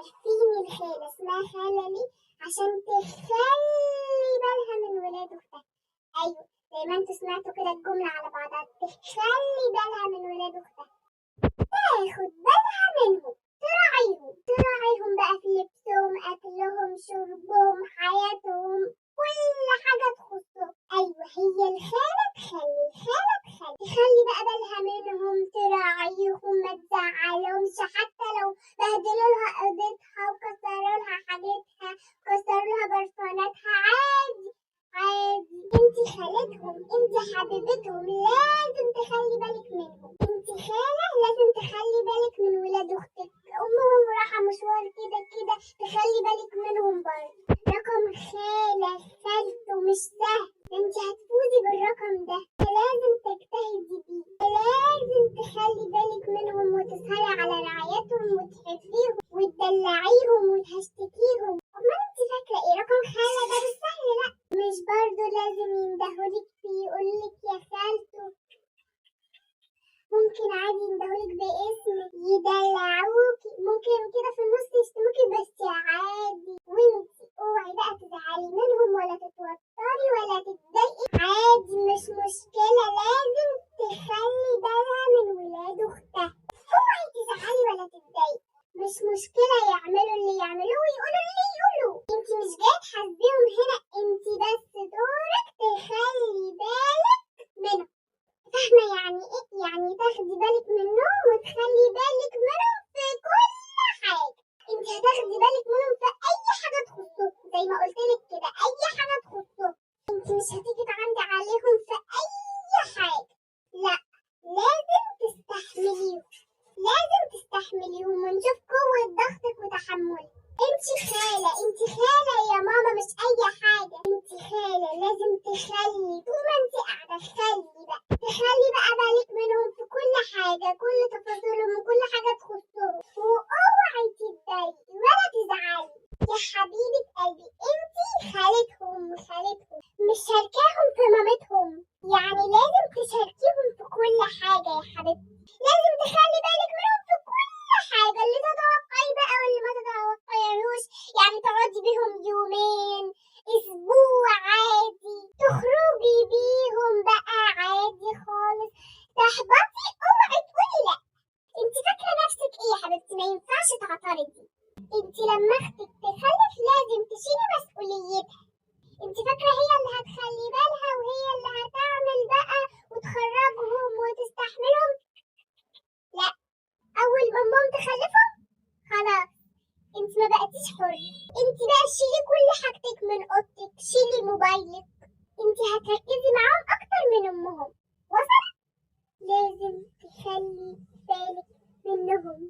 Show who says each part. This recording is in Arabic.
Speaker 1: عارفين الخالة اسمها خالة ليه؟ عشان تخلي بالها من ولاد اختها. ايوه زي ما انتوا سمعتوا كده الجملة على بعضها، تخلي بالها من ولاد اختها، تاخد بالها منهم، تراعيهم بقى في لبسهم، اكلهم، شربهم، حياتهم، كل حاجة تخصهم. ايوه هي الخالة تخلي بقى بالها منهم، تراعيهم، ما تزعلهمش، حتى لو بهدلوا لها اوضتها وكسروا لها حاجتها، كسروا لها برفاناتها، عادي. انتي خالتهم، انتي حبيبتهم، لازم تخلي بالك منهم. انتي خالة لازم تخلي بالك من ولاد اختك، امهم رايحة مشوار كده تخلي بالك منهم برضه. رقم خالته مش سهل، انتي هتفوزي بالرقم ده، لازم تجتهدي بيه، لازم تخلي بالك منهم وتسهري على رعايتهم وتحبيهم وتدلعيهم وتهشتكيهم. امال انتي فاكرة ايه؟ رقم خالة ده بالسهل؟ لا، مش برضه لازم يندهولك فيه يقولك يا خالته، ممكن عادي يندهولك باسمك، يدلعوكي، ممكن كده في النص يشتموكي، بس عادي. وانتي اوعي بقى تزعلي منهم ولا تتوتري ولا تتضايقي، عادي مش مشكلة، لازم تخلي بالها من ولاد اختها. اوعي تزعلي ولا تتضايقي، مش مشكلة، يعملوا اللي يعملوه ويقولوا اللي يقولوا، انتي مش جاية تحاسبيهم هنا، انتي بس دورك تخلي بالك منهم. فاهمة يعني ايه؟ يعني تاخدي بالك منهم وتخلي بالك منهم في كل حاجة. انت هتاخدي بالك منهم في اي حاجة تخصهم، زي ما قلتلك كده، اي حاجة تخصهم. انت مش هتيجي تعندي عليهم في اي حاجة، لا، لازم تستحمليهم ونشوف قوة ضغطك وتحملك. انت خالة يا ماما، مش اي حاجة، انت خالة لازم تخلي طول ما انت قاعدة تخلي بقى بالك منهم في كل حاجة، كل تفاصيلهم وكل حاجة تخصهم، واوعي تتضايقي ولا تزعلي يا حبيبة قلبي، انتي خالتهم، مش شاركاهم في مامتهم، يعني لازم تشاركيهم في كل حاجة يا حبيبتي، لازم تخلي بالك منهم في كل حاجة، اللي تتوقعي بقى واللي ما تتوقعيهوش، يعني تقعدي بيهم يومين، اسبوع، عادي، تخرجي بيهم بقى عادي خالص، تحبطي اوعي تقولي لا. انت فاكرة نفسك ايه يا حبيبتي؟ ما ينفعش تعترضي، انت لما اختك تخلف لازم تشيلي مسؤوليتها، انت فاكرة هي اللي هتخلي بالها وهي اللي هتعمل بقى وتخرجهم وتستحملهم؟ لا، اول ما امهم تخلفهم خلاص انت ما بقتيش حرة، انت بقى شيلي كل حاجتك من اوضتك، شيلي موبايلك، انت هتركزي معاهم اكتر من امهم، وصلت؟ لازم تخلي بالك منهم.